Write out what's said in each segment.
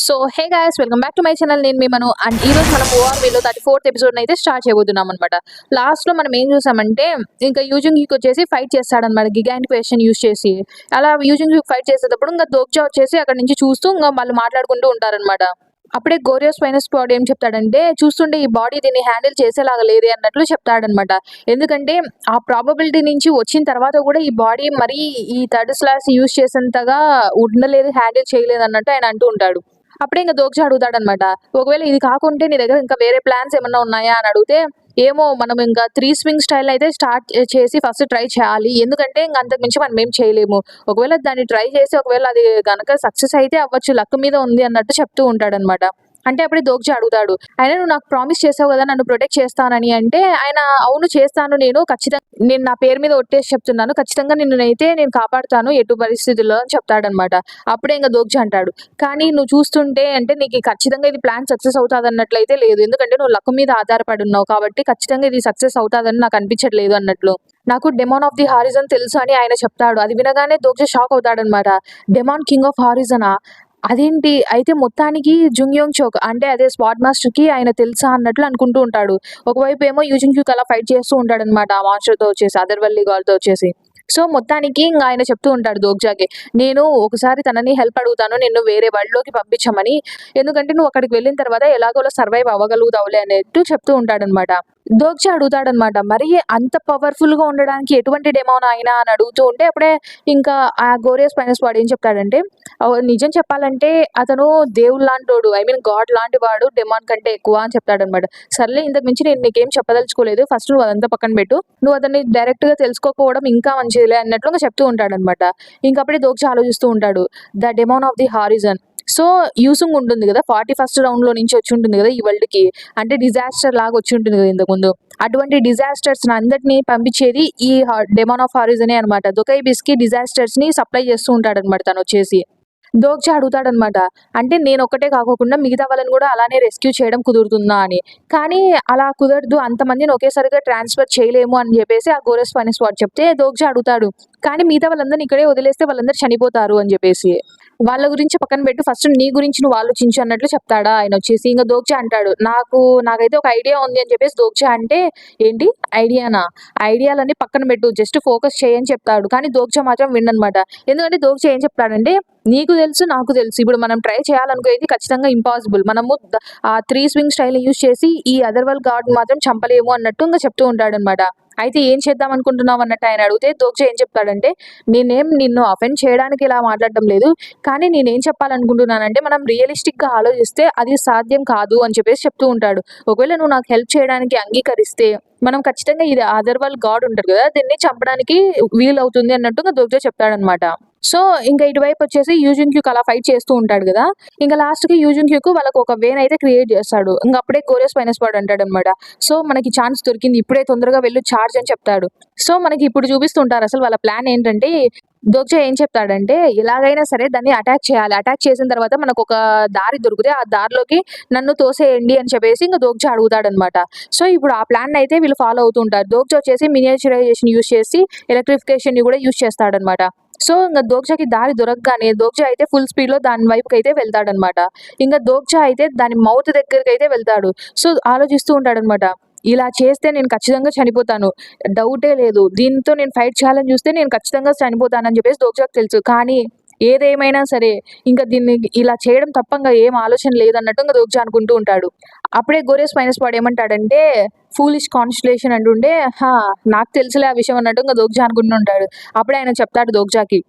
So hey guys, welcome back to my channel. నేను మిమ్మను and ఈ రోజు మనం ఓఆర్వీలో 34th ఎపిసోడ్ అయితే స్టార్ట్ చేయబోతున్నాం అనమాట. లాస్ట్ లో మనం ఏం చూసామంటే ఇంకా యూజింగ్ వచ్చేసి ఫైట్ చేస్తాడనమాట గిగాంటిక్ క్వశ్చన్ యూజ్ చేసి. అలా యూజింగ్ ఫైట్ చేసేటప్పుడు ఇంకా దోక్జా వచ్చేసి అక్కడ నుంచి చూస్తూ ఇంకా వాళ్ళు మాట్లాడుకుంటూ ఉంటారనమాట. అప్పుడే గోరియస్ స్పైనస్ స్క్వాడ్ ఏం చెప్తాడంటే, చూస్తుంటే ఈ బాడీ దీన్ని హ్యాండిల్ చేసేలాగా లేదే అన్నట్లు చెప్తాడనమాట. ఎందుకంటే ఆ ప్రాబబిలిటీ నుంచి వచ్చిన తర్వాత కూడా ఈ బాడీ మరీ ఈ థర్డ్ స్లాష్ యూజ్ చేసేంతగా ఉండలేదు, హ్యాండిల్ చేయలేదు అన్నట్టు ఆయన అంటూ ఉంటాడు. అప్పుడే ఇంకా దోక్ష అడుగుతాడనమాట, ఒకవేళ ఇది కాకుంటే నీ దగ్గర ఇంకా వేరే ప్లాన్స్ ఏమన్నా ఉన్నాయా అని అడిగితే, ఏమో మనం ఇంకా 3 స్వింగ్ స్టైల్ అయితే స్టార్ట్ చేసి ఫస్ట్ ట్రై చేయాలి, ఎందుకంటే ఇంకా అంతకు మించి మనం ఏం చేయలేము. ఒకవేళ దాన్ని ట్రై చేసి ఒకవేళ అది కనుక సక్సెస్ అయితే అవ్వచ్చు, లక్ మీద ఉంది అన్నట్టు చెప్తూ ఉంటాడనమాట. అంటే అప్పుడే దోక్ష అడుగుతాడు, ఆయన నువ్వు నాకు ప్రామిస్ చేసావు కదా నన్ను ప్రొటెక్ట్ చేస్తానని. అంటే ఆయన అవును చేస్తాను, నేను ఖచ్చితంగా, నేను నా పేరు మీద ఒట్టేసి చెప్తున్నాను, ఖచ్చితంగా నేను కాపాడుతాను ఎటు పరిస్థితుల్లో అని చెప్తాడనమాట. అప్పుడే ఇంకా దోక్ష అంటాడు, కానీ నువ్వు చూస్తుంటే అంటే నీకు ఖచ్చితంగా ఇది ప్లాన్ సక్సెస్ అవుతుంది అన్నట్లయితే లేదు, ఎందుకంటే నువ్వు లక్ మీద ఆధారపడి ఉన్నావు కాబట్టి ఖచ్చితంగా ఇది సక్సెస్ అవుతుందని నాకు అనిపించట్లేదు అన్నట్లు. నాకు డెమాన్ ఆఫ్ ది హారిజన్ తెలుసు అని ఆయన చెప్తాడు. అది వినగానే దోక్ష షాక్ అవుతాడనమాట. డెమాన్ కింగ్ ఆఫ్ హారిజనా, అదేంటి, అయితే మొత్తానికి జుంగ్యోంగ్ చోక్ అంటే అదే స్పాట్ మాస్టర్ కి ఆయన తెలుసా అన్నట్లు అనుకుంటూ ఉంటాడు. ఒకవైపు ఏమో యూజింగ్ క్యూక్ అలా ఫైట్ చేస్తూ ఉంటాడు అనమాట ఆ మాస్టర్ తో వచ్చేసి, అదర్వల్లి గాల్ తో వచ్చేసి. సో మొత్తానికి ఇంకా ఆయన చెప్తూ ఉంటాడు దోగ్జాకి, నేను ఒకసారి తనని హెల్ప్ అడుగుతాను, నిన్ను వేరే వరల్డ్ లోకి పంపించమని, ఎందుకంటే నువ్వు అక్కడికి వెళ్ళిన తర్వాత ఎలాగోలా సర్వైవ్ అవ్వగలుగుతావులే అనేట్టు చెప్తూ ఉంటాడనమాట. దోగ్జా అడుగుతాడనమాట, మరి అంత పవర్ఫుల్ గా ఉండడానికి ఎటువంటి డెమోన్ అయినా అని అడుగుతూ ఉంటే, అప్పుడే ఇంకా ఆ గోరియస్ స్పైనస్ వాడు ఏం చెప్తాడంటే, నిజం చెప్పాలంటే అతను దేవుడు లాంటోడు, ఐ మీన్ గాడ్ లాంటి వాడు, డెమాన్ కంటే ఎక్కువ అని చెప్తాడనమాట. సర్లే, ఇంతకు మించి నేను నీకేం చెప్పదలుచుకోలేదు, ఫస్ట్ నువ్వు అదంతా పక్కన పెట్టు, నువ్వు అతన్ని డైరెక్ట్ గా తెలుసుకోకపోవడం ఇంకా మంచిదిలే అన్నట్లు చెప్తూ ఉంటాడనమాట. ఇంకా అప్పుడే దోక్ష ఆలోచిస్తూ ఉంటాడు, the demon of the horizon. So యూసుంగ్ ఉంటుంది కదా, 41st రౌండ్ లో నుంచి వచ్చి ఉంటుంది కదా ఈ వరల్డ్ కి, అంటే డిజాస్టర్ లాగా వచ్చి ఉంటుంది కదా ఇంతకు ముందు, అటువంటి డిజాస్టర్స్ అందరినీ పంపించేది ఈ డెమాన్ ఆఫ్ హారిజనే అనమాట. దొకైబిస్ కి డిజాస్టర్స్ ని సప్లై చేస్తూ ఉంటాడు అనమాట తను వచ్చేసి. దోక్ష అడుగుతాడనమాట, అంటే నేను ఒక్కటే కాకోకుండా మిగతా వాళ్ళని కూడా అలానే రెస్క్యూ చేయడం కుదురుతుందా అని. కానీ అలా కుదరదు, అంతమందిని ఒకేసారిగా ట్రాన్స్ఫర్ చేయలేము అని చెప్పేసి ఆ గోరెస్ ఫైనస్ వాడు చెప్తే, దోక్ష అడుగుతాడు, కానీ మిగతా వాళ్ళందరినీ ఇక్కడే వదిలేస్తే వాళ్ళందరూ చనిపోతారు అని చెప్పేసి, వాళ్ళ గురించి పక్కన పెట్టు, ఫస్ట్ నీ గురించి నువ్వు ఆలోచించు అన్నట్లు చెప్తాడా ఆయన వచ్చేసి. ఇంకా దోక్ష అంటాడు, నాకైతే ఒక ఐడియా ఉంది అని చెప్పేసి దోక్ష అంటే, ఏంటి ఐడియానా, ఐడియాలన్నీ పక్కన పెట్టు, జస్ట్ ఫోకస్ చేయని చెప్తాడు. కానీ దోక్ష మాత్రం విన్ననమాట. ఎందుకంటే దోక్ష ఏం చెప్తాడంటే, నీకు తెలుసు నాకు తెలుసు, ఇప్పుడు మనం ట్రై చేయాలనుకో ఇది ఖచ్చితంగా ఇంపాసిబుల్, మనము ఆ 3 స్వింగ్ స్టైల్ యూజ్ చేసి ఈ అదర్వల్ గాడ్ మాత్రం చంపలేము అన్నట్టు ఇంకా చెప్తూ ఉంటాడనమాట. అయితే ఏం చేద్దాం అనుకుంటున్నావు అన్నట్టు ఆయన అడిగితే, దోక్ష ఏం చెప్తాడంటే, నేనేం నిన్ను అఫెండ్ చేయడానికి ఇలా మాట్లాడడం లేదు, కానీ నేనేం చెప్పాలనుకుంటున్నానంటే మనం రియలిస్టిక్ గా ఆలోచిస్తే అది సాధ్యం కాదు అని చెప్పేసి చెప్తూ ఉంటాడు. ఒకవేళ నువ్వు నాకు హెల్ప్ చేయడానికి అంగీకరిస్తే మనం ఖచ్చితంగా ఇది అదర్వల్ గాడ్ ఉంటారు కదా, దీన్ని చంపడానికి వీలవుతుంది అన్నట్టుగా దోక్ష చెప్తాడనమాట. సో ఇంకా ఇటువైపు వచ్చేసి యూజిన్ క్యూక్ అలా ఫైట్ చేస్తూ ఉంటాడు కదా, ఇంకా లాస్ట్ కి యూజిన్ క్యూక్ వాళ్ళకి ఒక వేన్ అయితే క్రియేట్ చేస్తాడు. ఇంకా అప్పుడే గోరియస్ ఫైనస్ వాడు అంటాడు అనమాట, సో మనకి ఛాన్స్ దొరికింది, ఇప్పుడే తొందరగా వెళ్ళు చార్జ్ అని చెప్తాడు. సో మనకి ఇప్పుడు చూపిస్తుంటారు అసలు వాళ్ళ ప్లాన్ ఏంటంటే, దోక్ష ఏం చెప్తాడంటే, ఎలాగైనా సరే దాన్ని అటాక్ చేయాలి, అటాక్ చేసిన తర్వాత మనకు ఒక దారి దొరికితే ఆ దారిలోకి నన్ను తోసేయండి అని చెప్పేసి ఇంకా దోక్ష అడుగుతాడనమాట. సో ఇప్పుడు ఆ ప్లాన్ అయితే వీళ్ళు ఫాలో అవుతుంటారు. దోక్ష వచ్చేసి మినియేచరైజేషన్ యూజ్ చేసి ఎలక్ట్రిఫికేషన్ ని కూడా యూజ్ చేస్తాడనమాట. సో ఇంకా దోక్షకి దారి దొరకగానే దోక్ష అయితే ఫుల్ స్పీడ్ లో దాని వైపుకి అయితే వెళ్తాడనమాట. ఇంకా దోక్ష అయితే దాని మౌత్ దగ్గరికి అయితే వెళ్తాడు. సో ఆలోచిస్తూ ఉంటాడనమాట, ఇలా చేస్తే నేను ఖచ్చితంగా చనిపోతాను, డౌటే లేదు, దీంతో నేను ఫైట్ చేయాలని చూస్తే నేను ఖచ్చితంగా చనిపోతానని చెప్పేసి దోక్షకు తెలుసు. కానీ ఏదేమైనా సరే ఇంకా దీన్ని ఇలా చేయడం తప్పంగా ఏం ఆలోచన లేదన్నట్టు ఇంకా దోక్ష అనుకుంటూ ఉంటాడు. అప్పుడే గోరియస్ ఫైనస్ వాడు ఏమంటాడంటే, ఫూలిష్ కాన్స్టలేషన్ అంటుండే, హా నాకు తెలుసులే ఆ విషయం అన్నట్టు ఇంకా దోక్ష అనుకుంటూ ఉంటాడు. అప్పుడే ఆయన చెప్తాడు దోక్షకి,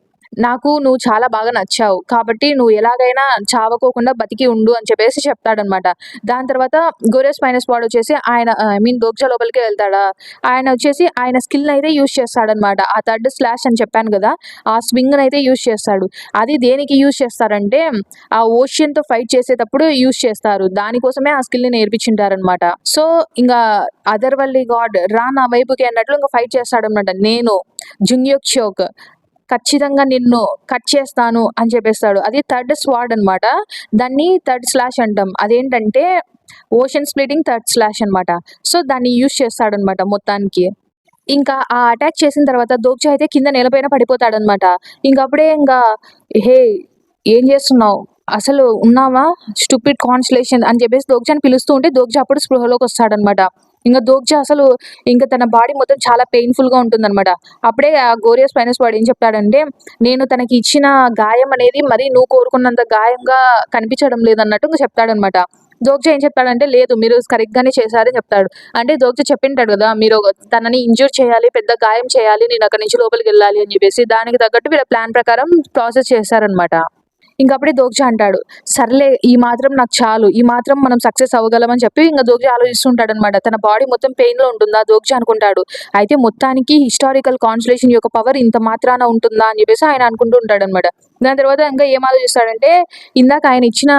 నాకు నువ్వు చాలా బాగా నచ్చావు కాబట్టి నువ్వు ఎలాగైనా చావకోకుండా బతికి ఉండు అని చెప్పేసి చెప్తాడనమాట. దాని తర్వాత గోరియస్ ఫైనస్ వాడు వచ్చేసి ఆయన ఐ మీన్ దోక్ష లోపలికి వెళ్తాడా, ఆయన వచ్చేసి ఆయన స్కిల్ అయితే యూజ్ చేస్తాడనమాట. ఆ థర్డ్ స్లాష్ అని చెప్పాను కదా, ఆ స్వింగ్ అయితే యూజ్ చేస్తాడు. అది దేనికి యూజ్ చేస్తారంటే ఆ ఓషియన్ తో ఫైట్ చేసేటప్పుడు యూజ్ చేస్తారు, దానికోసమే ఆ స్కిల్ ని నేర్పించింటారనమాట. సో ఇంకా అదర్వల్లి గాడ్ రా నా వైపుకి అన్నట్లు ఇంకా ఫైట్ చేస్తాడనమాట. నేను జుంగ్యోక్ చోక్ ఖచ్చితంగా నిన్ను కట్ చేస్తాను అని చెప్పేస్తాడు. అది థర్డ్ స్వాడ్ అనమాట, దాన్ని థర్డ్ స్లాష్ అంటాం. అదేంటంటే ఓషన్ స్ప్లిటింగ్ థర్డ్ స్లాష్ అనమాట. సో దాన్ని యూజ్ చేస్తాడనమాట మొత్తానికి. ఇంకా ఆ అటాక్ చేసిన తర్వాత దోక్ష అయితే కింద నేలపైన పడిపోతాడనమాట. ఇంక అప్పుడే ఇంకా, హే ఏం చేస్తున్నావు అసలు ఉన్నావా స్టూపిడ్ కాన్స్టలేషన్ అని చెప్పేసి దోగ్జాని పిలుస్తూ ఉంటే దోగ్జా అప్పుడు స్పృహలోకి వస్తాడనమాట. ఇంకా దోగ్జా అసలు ఇంకా తన బాడీ మొత్తం చాలా పెయిన్ఫుల్ గా ఉంటుందన్నమాట. అప్పుడే ఆ గోరియస్ స్పైనస్ వాడు ఏం చెప్తాడంటే, నేను తనకి ఇచ్చిన గాయం అనేది మరి నువ్వు కోరుకున్నంత గాయంగా కనిపించడం లేదన్నట్టు ఇంక చెప్తాడనమాట. దోగ్జా ఏం చెప్తాడంటే, లేదు మీరు కరెక్ట్గానే చేశారని చెప్తాడు. అంటే దోగ్జా చెప్పింటాడు కదా, మీరు తనని ఇంజూర్ చేయాలి, పెద్ద గాయం చేయాలి, నేను అక్కడి నుంచి లోపలికి వెళ్ళాలి అని చెప్పేసి దానికి తగ్గట్టు వీళ్ళ ప్లాన్ ప్రకారం ప్రాసెస్ చేశారనమాట. ఇంకప్పుడే దోగ్జా అంటాడు, సర్లే ఈ మాత్రం నాకు చాలు, ఈ మాత్రం మనం సక్సెస్ అవ్వగలమని చెప్పి ఇంకా దోగ్జా ఆలోచిస్తుంటాడనమాట. తన బాడీ మొత్తం పెయిన్‌లో ఉంటుందా దోగ్జా అనుకుంటాడు. అయితే మొత్తానికి హిస్టారికల్ కాన్స్టలేషన్ యొక్క పవర్ ఇంత మాత్రాన ఉంటుందా అని చెప్పేసి ఆయన అనుకుంటూ ఉంటాడనమాట. దాని తర్వాత ఇంకా ఏం ఆలోచిస్తాడంటే, ఇందాక ఆయన ఇచ్చిన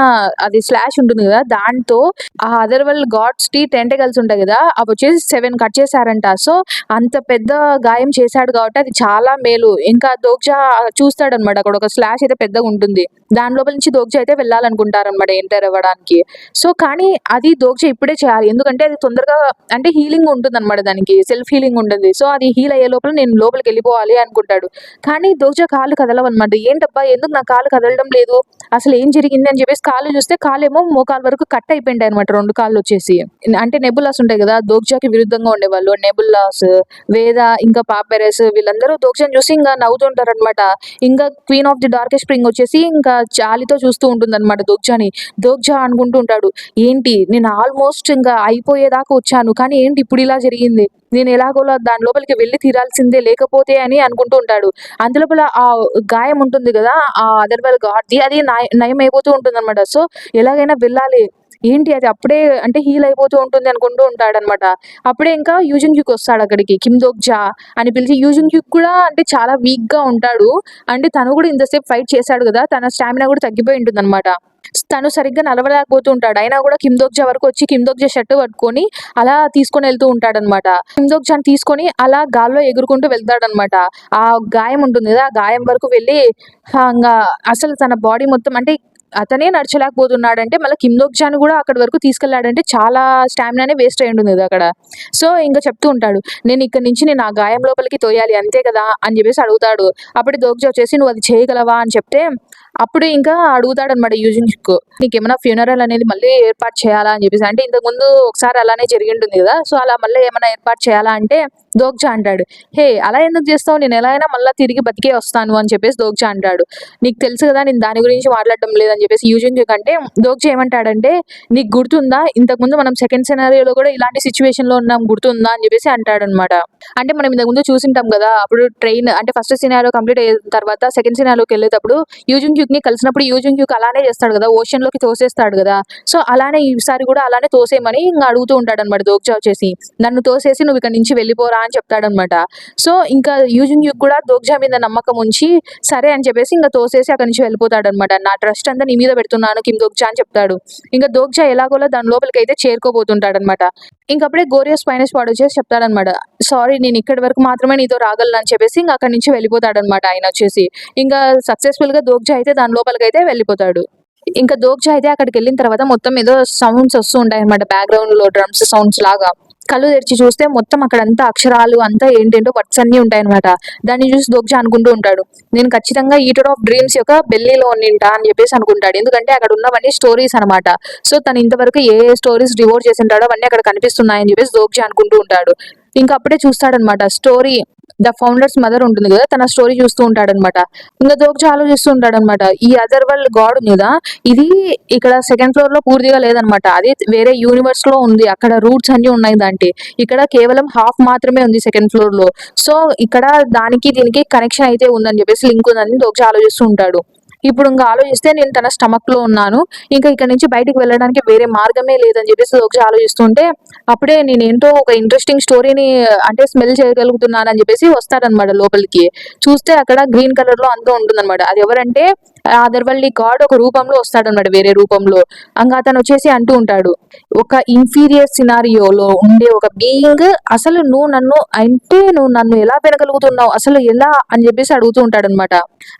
అది స్లాష్ ఉంటుంది కదా, దాంతో ఆ అదర్ వరల్డ్ గాడ్స్‌కి టెంటకల్స్ ఉంటాయి కదా, అవొచ్చేసి 7 కట్ చేశారంట. సో, అంత పెద్ద గాయం చేశాడు కాబట్టి అది చాలా మేలు. ఇంకా దోగ్జా చూస్తాడనమాట. అక్కడ ఒక స్లాష్ అయితే పెద్దగా ఉంటుంది. దాని లోపల నుంచి దోగ్జా అయితే వెళ్ళాలనుకుంటారనమాట ఎంటర్ అవ్వడానికి. సో, కానీ అది దోగ్జా ఇప్పుడే చేయాలి. ఎందుకంటే అది తొందరగా అంటే హీలింగ్ ఉంటుందనమాట దానికి. సెల్ఫ్ హీలింగ్ ఉంటుంది. సో, అది హీల్ అయ్యే లోపల నేను లోపలికెళ్ళిపోవాలి అనుకుంటాడు. కానీ దోగ్జా కాళ్ళు కదలవనమాట. ఏంటబ్బా ఎందుకు నా కాళ్ళు కదలడం లేదు? అసలు ఏం జరిగింది అని చెప్పేసి కాళ్ళు చూస్తే కాళ్ళేమో మోకాలు వరకు కట్ అయిపోయింటాయనమాట 2 కాళ్ళొచ్చేసి. అంటే నెబులాస్ ఉంటాయి కదా, దోగ్జాకి విరుద్ధంగా ఉండేవాళ్ళు. నెబులాస్, వేద, ఇంకా పాపెరస్ వీళ్ళందరూ దోగ్జాని చూసి ఇంగా నవ్వుతుంటారనమాట. ఇంకా queen of the darkest spring వచ్చేసి ఇంకా జాలితో చూస్తూ ఉంటుందన్నమాట దోగ్జాని. దోగ్జా అనుకుంటూ ఉంటాడు, ఏంటి నేను ఆల్మోస్ట్ ఇంకా అయిపోయేదాకా వచ్చాను, కానీ ఏంటి ఇప్పుడు ఇలా జరిగింది, నేను ఎలాగోలా దాని లోపలికి వెళ్ళి తీరాల్సిందే లేకపోతే అని అనుకుంటూ ఉంటాడు. అందులోపల ఆ గాయం ఉంటుంది కదా, ఆ అదర్ వరల్డ్ గాడ్‌ది అది నయం అయిపోతూ ఉంటుందన్నమాట. సో, ఎలాగైనా వెళ్ళాలి. ఏంటి అది అప్పుడే అంటే హీల్ అయిపోతూ ఉంటుంది అనుకుంటూ ఉంటాడనమాట. అప్పుడే ఇంకా యూజింగ్ క్యూక్ వస్తాడు అక్కడికి. కిమ్ దోగ్జా అని పిలిచి, యూజింగ్ క్యూక్ కూడా అంటే చాలా వీక్‌గా ఉంటాడు. అంటే తను కూడా ఇంతసేపు ఫైట్ చేశాడు కదా, తన స్టామినా కూడా తగ్గిపోయి ఉంటుందన్నమాట. తను సరిగ్గా నడవలేకపోతూ ఉంటాడు. అయినా కూడా కిమ్ దోగ్జా వరకు వచ్చి కిమ్ దోగ్జా షర్ట్ పట్టుకొని అలా తీసుకొని వెళ్తూ ఉంటాడనమాట. కిమ్ దోగ్జాని తీసుకొని అలా గాల్లో ఎగురుకుంటూ వెళ్తాడనమాట. ఆ గాయం ఉంటుంది కదా, ఆ గాయం వరకు వెళ్ళి ఇంగా అసలు తన బాడీ మొత్తం అంటే అతనే నడచలేకపోతున్నాడంటే మళ్ళీ కిమ్ దోగ్జాని కూడా అక్కడి వరకు తీసుకెళ్ళాడంటే చాలా స్టామినానే వేస్ట్ అయి ఉంటుంది కదా అక్కడ. సో, ఇంకా చెప్తూ ఉంటాడు, నేను ఇక్కడి నుంచి నేను ఆ గాయం లోపలికి తోయాలి అంతే కదా అని చెప్పేసి అడుగుతాడు. అప్పుడు దోగ్జా వచ్చేసి నువ్వు అది చేయగలవా అని చెప్తే అప్పుడు ఇంకా అడుగుతాడనమాట యూజింగ్ క్యూక్, నీకేమైనా ఫ్యూనరల్ అనేది మళ్ళీ ఏర్పాటు చేయాలా అని చెప్పేసి. అంటే ఇంతకుముందు ఒకసారి అలానే జరిగి ఉంటుంది కదా, సో అలా మళ్ళీ ఏమైనా ఏర్పాటు చేయాలా అంటే దోగ్జా అంటాడు, హే అలా ఎందుకు చేస్తావు, నేను ఎలా అయినా మళ్ళీ తిరిగి బతికే వస్తాను అని చెప్పేసి దోగ్జా అంటాడు. నీకు తెలుసు కదా నేను దాని గురించి మాట్లాడడం లేదని చెప్పేసి యూజింగ్ క్యూక్ అంటే దోగ్జా ఏమంటాడంటే, నీకు గుర్తుందా ఇంతకుముందు మనం సెకండ్ సినారియోలో కూడా ఇలాంటి సిచ్యువేషన్ లో ఉన్నాం గుర్తుందా అని చెప్పేసి అంటాడనమాట. అంటే మనం ఇంతకుముందు చూసింటాం కదా, అప్పుడు ట్రైన్ అంటే ఫస్ట్ సినారియో కంప్లీట్ అయిన తర్వాత సెకండ్ సినారియోకి వెళ్ళేటప్పుడు యూజింగ్ క్యూక్ ని కలిసినప్పుడు యూజింగ్ క్యూక్ అలానే చేస్తాడు కదా, ఓషన్ లోకి తోసేస్తాడు కదా. సో అలానే ఈసారి కూడా అలానే తోసేయమని ఇంకా అడుగుతూ ఉంటాడు అనమాట దోగ్జా వచ్చేసి. నన్ను తోసేసి నువ్వు ఇక్కడ నుంచి వెళ్ళిపోరా అని చెప్తాడనమాట. సో ఇంకా యూజింగ్ క్యూక్ కూడా దోగ్జా మీద నమ్మకం ఉంచి సరే అని చెప్పేసి ఇంకా తోసేసి అక్కడి నుంచి వెళ్ళిపోతాడనమాట. నా ట్రస్ట్ అంతా నీ మీద పెడుతున్నాను కిమ్ దోగ్జా అని చెప్తాడు. ఇంకా దోగ్జా ఎలాగోలా దాని లోపలికి అయితే చేరుకోబోతుంటాడనమాట. ఇంకప్పుడే గోరియస్ స్పైనస్ వాడు వచ్చేసి చెప్తాడనమాట, సారీ నేను ఇక్కడి వరకు మాత్రమే నీతో రాగలను అని చెప్పేసి ఇంకా అక్కడి నుంచి వెళ్ళిపోతాడనమాట ఆయన వచ్చేసి. ఇంకా సక్సెస్ఫుల్ గా దోగ్జా అయితే దాని లోపలికైతే వెళ్ళిపోతాడు. ఇంకా దోగ్జా అయితే అక్కడికి వెళ్ళిన తర్వాత మొత్తం ఏదో సౌండ్స్ వస్తూ ఉంటాయి అనమాట, బ్యాక్గ్రౌండ్ లో డ్రమ్స్ సౌండ్స్ లాగా. కళ్ళు తెరిచి చూస్తే మొత్తం అక్కడంతా అక్షరాలు అంతా ఏంటేంటో వర్డ్స్ అన్ని ఉంటాయన్నమాట. దాన్ని చూసి దోగ్జా అనుకుంటూ ఉంటాడు, నేను ఖచ్చితంగా ఈటర్ ఆఫ్ డ్రీమ్స్ యొక్క బెల్లీలో నింటా అని చెప్పేసి అనుకుంటాడు. ఎందుకంటే అక్కడ ఉన్నవన్నీ స్టోరీస్ అనమాట. సో తను ఇంతవరకు ఏ స్టోరీస్ డివోట్ చేసి ఉంటాడో అవన్నీ అక్కడ కనిపిస్తున్నాయని చెప్పేసి దోగ్జా అనుకుంటూ ఉంటాడు. ఇంకా అప్పుడే చూస్తాడనమాట స్టోరీ, ద ఫౌండర్స్ మదర్ ఉంటుంది కదా, తన స్టోరీ చూస్తూ ఉంటాడనమాట. ఇంకా దోగ్జా ఆలోచిస్తూ ఉంటాడనమాట, ఈ అదర్ వరల్డ్ గాడ్ మీద ఇది ఇక్కడ సెకండ్ ఫ్లోర్ లో పూర్తిగా లేదనమాట, అది వేరే యూనివర్స్ లో ఉంది, అక్కడ రూట్స్ అన్ని ఉన్నాయి దాంట్లో. ఇక్కడ కేవలం హాఫ్ మాత్రమే ఉంది సెకండ్ ఫ్లోర్ లో. సో ఇక్కడ దానికి దీనికి కనెక్షన్ అయితే ఉందని చెప్పేసి లింక్ ఉందని దోగ్జా ఆలోచిస్తూ ఉంటాడు. ఇప్పుడు ఇంకా ఆలోచిస్తే నేను తన స్టమక్ లో ఉన్నాను, ఇంకా ఇక్కడ నుంచి బయటికి వెళ్ళడానికి వేరే మార్గమే లేదని చెప్పేసి దోగ్జా ఆలోచిస్తుంటే అప్పుడే నేను ఏంటో ఒక ఇంట్రెస్టింగ్ స్టోరీని అంటే స్మెల్ చేయగలుగుతున్నాను అని చెప్పేసి వస్తాడనమాట లోపలికి. చూస్తే అక్కడ గ్రీన్ కలర్ లో అంతా ఉంటుందన్నమాట. అది ఎవరంటే అదర్ వరల్డ్ గాడ్ ఒక రూపంలో వస్తాడనమాట, వేరే రూపంలో. ఇంకా అతను వచ్చేసి అంటూ ఉంటాడు, ఒక ఇన్ఫీరియర్ సినారియోలో ఉండే ఒక బీయింగ్ అసలు నువ్వు నన్ను ఎలా పెనగలుగుతున్నావు అసలు ఎలా అని చెప్పేసి అడుగుతూ ఉంటాడు అనమాట.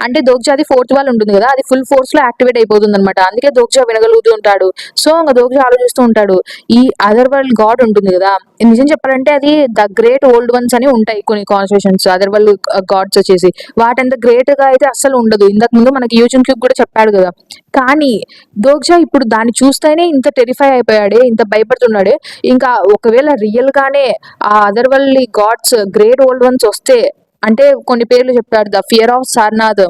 అంటే దోగ్జాది 4th వాల్ ఉంటుంది ఉంటుంది కదా, అది ఫుల్ ఫోర్స్ లో యాక్టివేట్ అయిపోతుంది అనమాట. అందుకే దోగ్జా వినగలుగుతూ ఉంటాడు. సో ఇంకా దోగ్జా ఆలోచిస్తూ ఉంటాడు, ఈ అదర్ వరల్డ్ గాడ్ ఉంటుంది కదా, నిజం చెప్పాలంటే అది ద గ్రేట్ ఓల్డ్ వన్స్ అని ఉంటాయి కొన్ని కాన్స్టిట్యూషన్స్, అదర్ వరల్డ్ గాడ్స్ వచ్చేసి వాటంత గ్రేట్ గా అయితే అస్సలు ఉండదు. ఇంతకు ముందు మనకి యూజన్ క్యూబ్ కూడా చెప్పాడు కదా. కానీ దోగ్జా ఇప్పుడు దాన్ని చూస్తేనే ఇంత టెరిఫై అయిపోయాడే, ఇంత భయపడుతున్నాడే, ఇంకా ఒకవేళ రియల్ గానే ఆ other world gods great old ones వస్తే, అంటే కొన్ని పేర్లు చెప్పాడు, the fear of Sarnath,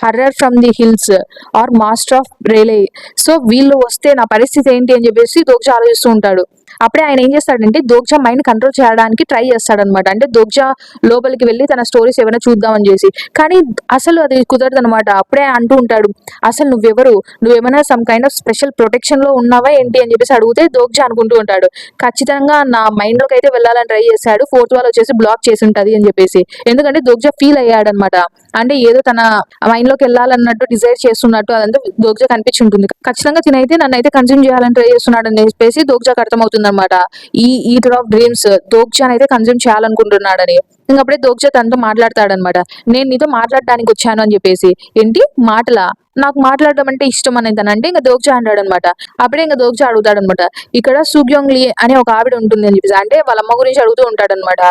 horror from the hills, or master of R'lyeh. So వీళ్ళు వస్తే నా పరిస్థితి ఏంటి అని చెప్పేసి దోగ్జా ఆలోచిస్తూ ఉంటాడు. అప్పుడే ఆయన ఏం చేస్తాడంటే దోగ్జా మైండ్ కంట్రోల్ చేయడానికి ట్రై చేస్తాడనమాట. అంటే దోగ్జా లోపలికి వెళ్ళి తన స్టోరీస్ ఏమైనా చూద్దామని చేసి, కానీ అసలు అది కుదరదు అనమాట. అప్పుడే అంటూ ఉంటాడు, అసలు నువ్వెవరు, నువ్వేమైనా some kind of special protection లో ఉన్నావా ఏంటి అని చెప్పేసి అడిగితే దోగ్జా అనుకుంటూ ఉంటాడు, ఖచ్చితంగా నా మైండ్ లోకి అయితే వెళ్ళాలని ట్రై చేశాడు, ఫోర్త్ వాల్ వచ్చేసి బ్లాక్ చేసి ఉంటది అని చెప్పేసి. ఎందుకంటే దోగ్జా ఫీల్ అయ్యాడనమాట. అంటే ఏదో తన మైండ్ లోకి వెళ్ళాలన్నట్టు డిజైర్ చేస్తున్నట్టు అదంతా దోగ్జా కనిపించి ఉంటుంది. ఖచ్చితంగా తినైతే నన్ను అయితే కన్జ్యూమ్ చేయాలని ట్రై చేస్తున్నాడు అని చెప్పేసి దోగ్జాకి అర్థమవుతుంది అనమాట. ఈ ఈటర్ ఆఫ్ డ్రీమ్స్ దోగ్జాని అయితే కన్జ్యూమ్ చేయాలనుకుంటున్నాడని. ఇంకప్పుడే దోగ్జా తనతో మాట్లాడతాడనమాట, నేను నీతో మాట్లాడడానికి వచ్చాను అని చెప్పేసి. ఏంటి మాటలా, నాకు మాట్లాడడం అంటే ఇష్టం అనేది అంటే ఇంకా దోగ్జా అంటాడు అనమాట. అప్పుడే ఇంకా దోగ్జా అడుగుతాడు అనమాట, ఇక్కడ సూగ్యోంగ్ లీ అనే ఒక ఆవిడ ఉంటుంది అని చెప్పేసి, అంటే వాళ్ళ అమ్మ గురించి అడుగుతూ ఉంటాడు అనమాట.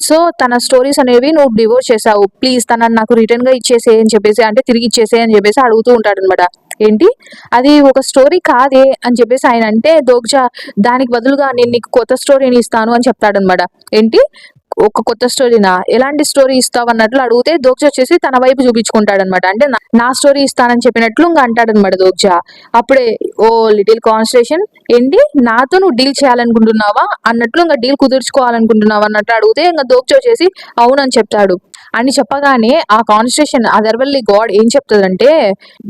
సో తన స్టోరీస్ అనేవి నువ్వు డివోర్స్ చేసావు, ప్లీజ్ తనని నాకు రిటర్న్ గా ఇచ్చేసే అని చెప్పేసి, అంటే తిరిగి ఇచ్చేసే అని చెప్పేసి అడుగుతూ ఉంటాడు అనమాట. ఏంటి అది ఒక స్టోరీ కాదే అని చెప్పేసి ఆయన అంటే దోగ్జా దానికి బదులుగా నేను నీకు కొత్త స్టోరీని ఇస్తాను అని చెప్తాడనమాట. ఏంటి ఒక కొత్త స్టోరీనా, ఎలాంటి స్టోరీ ఇస్తావు అన్నట్లు అడిగితే దోగ్జా వచ్చేసి తన వైపు చూపించుకుంటాడనమాట. అంటే నా స్టోరీ ఇస్తానని చెప్పినట్లు ఇంకా అంటాడనమాట దోగ్జా. అప్పుడే ఓ లిటిల్ కాన్స్ట్రేషన్, ఏంటి నాతో నువ్వు డీల్ చేయాలనుకుంటున్నావా అన్నట్లు, ఇంకా డీల్ కుదుర్చుకోవాలనుకుంటున్నావా అన్నట్లు అడిగితే ఇంకా దోగ్జా వచ్చేసి అవునని చెప్తాడు. అని చెప్పగానే ఆ కాన్స్టిట్యూషన్ అదర్వల్లి గాడ్ ఏం చెప్తుందంటే,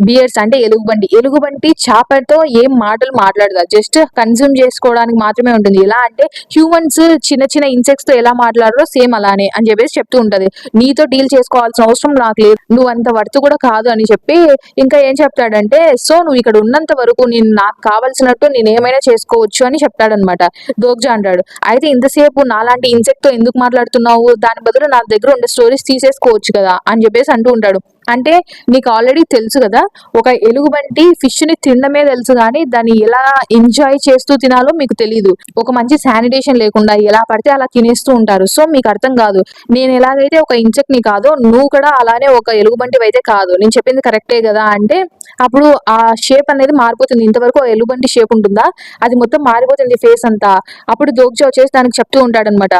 బియర్స్ అంటే ఎలుగుబంటి చేపతో ఏం మాటలు మాట్లాడదా, జస్ట్ కన్జ్యూమ్ చేసుకోవడానికి మాత్రమే ఉంటుంది. ఎలా అంటే హ్యూమన్స్ చిన్న చిన్న ఇన్సెక్ట్స్ తో ఎలా మాట్లాడారో సేమ్ అలానే అని చెప్పేసి చెప్తూ ఉంటది. నీతో డీల్ చేసుకోవాల్సిన అవసరం నాకు లేదు, నువ్వు అంత వర్త్ కూడా కాదు అని చెప్పి ఇంకా ఏం చెప్తాడంటే, సో నువ్వు ఇక్కడ ఉన్నంత వరకు నేను నాకు కావాల్సినట్టు నేను ఏమైనా చేసుకోవచ్చు అని చెప్తాడనమాట. దోగ్జా అంటాడు, అయితే ఇంతసేపు నాలాంటి ఇన్సెక్ట్ తో ఎందుకు మాట్లాడుతున్నావు, దాని బదులు నా దగ్గర ఉండే స్టోరీస్ తీసేసుకోవచ్చు కదా అని చెప్పేసి అంటూ ఉంటాడు. అంటే నీకు ఆల్రెడీ తెలుసు కదా, ఒక ఎలుగుబంటి ఫిష్ ని తినడమే తెలుసు కానీ దాన్ని ఎలా ఎంజాయ్ చేస్తూ తినాలో మీకు తెలియదు. ఒక మంచి శానిటేషన్ లేకుండా ఎలా పడితే అలా తినేస్తూ ఉంటారు. సో మీకు అర్థం కాదు, నేను ఎలాగైతే ఒక ఇన్సెక్ట్ ని కాదో నువ్వు కూడా అలానే ఒక ఎలుగుబంటి అయితే కాదు, నేను చెప్పింది కరెక్టే కదా అంటే అప్పుడు ఆ షేప్ అనేది మారిపోతుంది. ఇంతవరకు ఎలుగుబంటి షేప్ ఉంటుందా, అది మొత్తం మారిపోతుంది ఫేస్ అంతా. అప్పుడు దోగ్జా వచ్చేసి దానికి చెప్తూ ఉంటాడనమాట,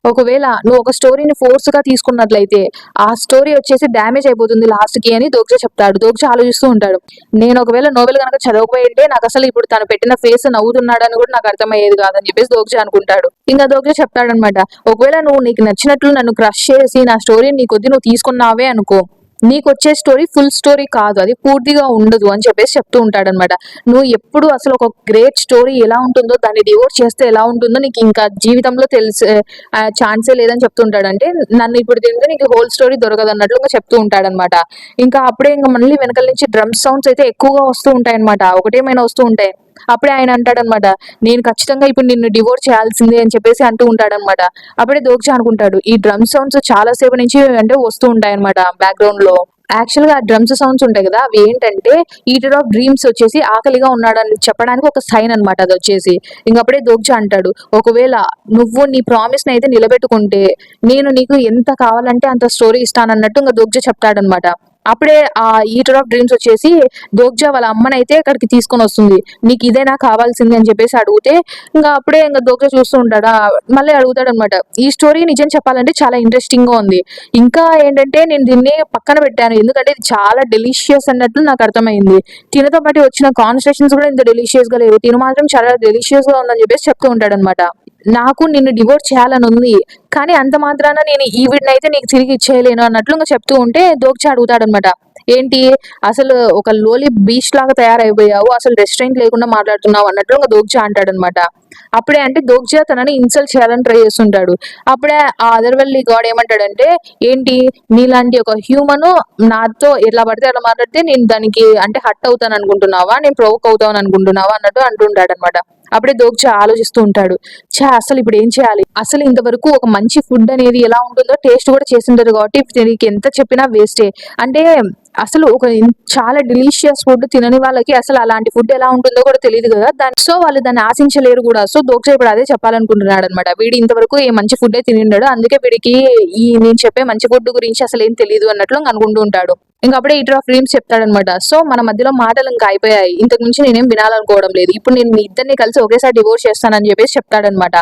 ఒకవేళ నువ్వు ఒక స్టోరీని ఫోర్స్ గా తీసుకున్నట్లయితే ఆ స్టోరీ వచ్చేసి డ్యామేజ్ అయిపోతుంది లాస్ట్ కి అని దోగ్జా చెప్తాడు. దోగ్జా ఆలోచిస్తూ ఉంటాడు, నేను ఒకవేళ నోవెల్ కనుక చదవకపోయింటే నాకు అసలు ఇప్పుడు తను పెట్టిన ఫేస్ నవ్వుతున్నాడని కూడా నాకు అర్థమయ్యేది కాదని చెప్పేసి దోగ్జా అనుకుంటాడు. ఇంకా దోగ్జా చెప్తాడనమాట, ఒకవేళ నువ్వు నీకు నచ్చినట్లు నన్ను క్రష్ చేసి నా స్టోరీని నీ కొద్ది నువ్వు తీసుకున్నావే అనుకో, నీకు వచ్చే స్టోరీ ఫుల్ స్టోరీ కాదు, అది పూర్తిగా ఉండదు అని చెప్పేసి చెప్తూ ఉంటాడనమాట. నువ్వు ఎప్పుడు అసలు ఒక గ్రేట్ స్టోరీ ఎలా ఉంటుందో దాన్ని డివోర్స్ చేస్తే ఎలా ఉంటుందో నీకు ఇంకా జీవితంలో తెలిసే ఛాన్సే లేదని చెప్తూ ఉంటాడు. అంటే నన్ను ఇప్పుడు తింటే నీకు హోల్ స్టోరీ దొరకదు అన్నట్లు ఇంకా చెప్తూ ఉంటాడనమాట. ఇంకా అప్పుడే ఇంకా మళ్ళీ వెనకాల నుంచి డ్రమ్ సౌండ్స్ అయితే ఎక్కువగా వస్తూ ఉంటాయి అనమాట, ఒకటేమైనా వస్తూ ఉంటాయి. అప్పుడే ఆయన అంటాడనమాట, నేను ఖచ్చితంగా ఇప్పుడు నిన్ను డివోర్స్ చేయాల్సిందే అని చెప్పేసి అంటూ ఉంటాడనమాట. అప్పుడే దోగ్జా అనుకుంటాడు, ఈ డ్రమ్ సౌండ్స్ చాలా సేపు నుంచి అంటే వస్తూ ఉంటాయి అనమాట బ్యాక్గ్రౌండ్ లో. యాక్చువల్ గా డ్రమ్స్ సౌండ్స్ ఉంటాయి కదా, అవి ఏంటంటే ఈటర్ ఆఫ్ డ్రీమ్స్ వచ్చేసి ఆకలిగా ఉన్నాడని చెప్పడానికి ఒక సైన్ అనమాట అది వచ్చేసి. ఇంకప్పుడే దోగ్జా అంటాడు, ఒకవేళ నువ్వు నీ ప్రామిస్ ని అయితే నిలబెట్టుకుంటే నేను నీకు ఎంత కావాలంటే అంత స్టోరీ ఇస్తానన్నట్టు ఇంకా దోగ్జా చెప్తాడనమాట. అప్పుడే ఆ ఈటర్ ఆఫ్ డ్రీమ్స్ వచ్చేసి దోగ్జా వాళ్ళ అమ్మనైతే అక్కడికి తీసుకొని వస్తుంది. నీకు ఇదేనా కావాల్సింది అని చెప్పేసి అడిగితే ఇంకా అప్పుడే ఇంకా దోగ్జా చూస్తూ ఉంటాడా, మళ్ళీ అడుగుతాడు అనమాట, ఈ స్టోరీ నిజం చెప్పాలంటే చాలా ఇంట్రెస్టింగ్ గా ఉంది, ఇంకా ఏంటంటే నేను దీన్ని పక్కన పెట్టాను ఎందుకంటే ఇది చాలా డెలిషియస్ అన్నట్లు నాకు అర్థమైంది, తినతో పాటు వచ్చిన కాన్వర్సేషన్స్ కూడా ఇంత డెలిషియస్ గా లేవు, తిను మాత్రం చాలా డెలిషియస్ గా ఉందని చెప్పేసి చెప్తూ ఉంటాడు అనమాట. నాకు నిన్ను డివోర్స్ చేయాలని ఉంది, కానీ అంత మాత్రాన నేను ఈవిడనైతే నీకు తిరిగి ఇచ్చేయలేను అన్నట్లు ఇంకా చెప్తూ ఉంటే దోగ్జా అడుగుతాడనమాట, ఏంటి అసలు ఒక లోలీ బీచ్ లాగా తయారైపోయావు, అసలు రెస్టారెంట్ లేకుండా మాట్లాడుతున్నావు అన్నట్లు ఇంకా దోగ్జా అంటాడనమాట. అప్పుడే అంటే దోగ్జా తనని ఇన్సల్ట్ చేయాలని ట్రై చేస్తుంటాడు. అప్పుడే ఆ అదర్వల్లి గాడ్ ఏమంటాడంటే, ఏంటి నీలాంటి ఒక హ్యూమన్ నాతో ఎట్లా పడితే అట్లా మాట్లాడితే నేను దానికి అంటే హట్ అవుతాను అనుకుంటున్నావా, నేను ప్రొవోక్ అవుతాను అనుకుంటున్నావా అన్నట్టు అంటుంటాడు అనమాట. అప్పుడే దోగ్జా ఆలోచిస్తూ ఉంటాడు, అసలు ఇప్పుడు ఏం చేయాలి, అసలు ఇంతవరకు ఒక మంచి ఫుడ్ అనేది ఎలా ఉంటుందో టేస్ట్ కూడా చేసింటారు కాబట్టి దీనికి ఎంత చెప్పినా వేస్టే. అంటే అసలు చాలా డెలీషియస్ ఫుడ్ తినని వాళ్ళకి అసలు అలాంటి ఫుడ్ ఎలా ఉంటుందో కూడా తెలియదు కదా. సో వాళ్ళు దాన్ని ఆశించలేరు కూడా. సో దోక్ష ఇప్పుడు అదే చెప్పాలనుకుంటున్నాడు అనమాట. వీడు ఇంతవరకు ఏ మంచి ఫుడ్డే తినిండాడు, అందుకే వీడికి నేను చెప్పే మంచి ఫుడ్ గురించి అసలు ఏం తెలియదు అన్నట్లు అనుకుంటూ ఉంటాడు. ఇంకా అప్పుడే ఈటర్ ఆఫ్ డ్రీమ్స్ చెప్తాడనమాట. సో మన మధ్యలో మాటలు ఇంకా అయిపోయాయి, ఇంతకు మించి నేనేం వినాలనుకోవడం లేదు, ఇప్పుడు నేను మీ ఇద్దరిని కలిసి ఒకేసారి డివోర్స్ చేస్తానని చెప్పేసి చెప్తాడనమాట.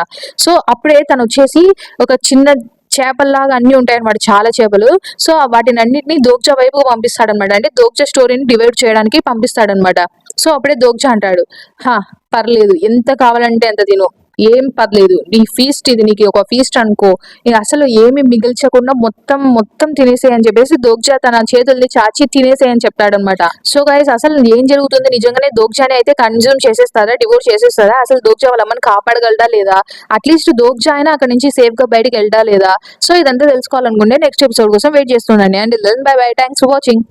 సో అప్పుడే తను వచ్చేసి ఒక చిన్న చేపల్లాగా అన్ని ఉంటాయన్నమాట, చాలా చేపలు. సో వాటిని అన్నింటినీ దోగ్జా వైపు పంపిస్తాడనమాట. అంటే దోగ్జా స్టోరీని డివైడ్ చేయడానికి పంపిస్తాడనమాట. సో అప్పుడే దోగ్జా అంటాడు, హా పర్లేదు, ఎంత కావాలంటే అంత తిను, ఏం పర్లేదు, నీ ఫీస్ట్ ఇది, నీకు ఒక ఫీస్ట్ అనుకో, ఇక అసలు ఏమి మిగిల్చకుండా మొత్తం మొత్తం తినేసేయని చెప్పేసి దోగ్జా తన చేతుల్ని చాచి తినేసేయని చెప్తాడనమాట. సో గైస్ అసలు ఏం జరుగుతుంది, నిజంగానే దోగ్జాని అయితే కన్జ్యూమ్ చేసేస్తారా, డివోర్స్ చేసేస్తారా, అసలు దోగ్జా వాళ్ళ అమ్మని కాపాడగలడా లేదా, అట్లీస్ట్ దోగ్జా అయినా అక్కడ నుంచి సేఫ్ గా బయటకు వెళ్తా లేదా. సో ఇదంతా తెలుసుకోవాలనుకుంటే నెక్స్ట్ ఎపిసోడ్ కోసం వెయిట్ చేస్తుండండి. And bye bye, thanks for watching.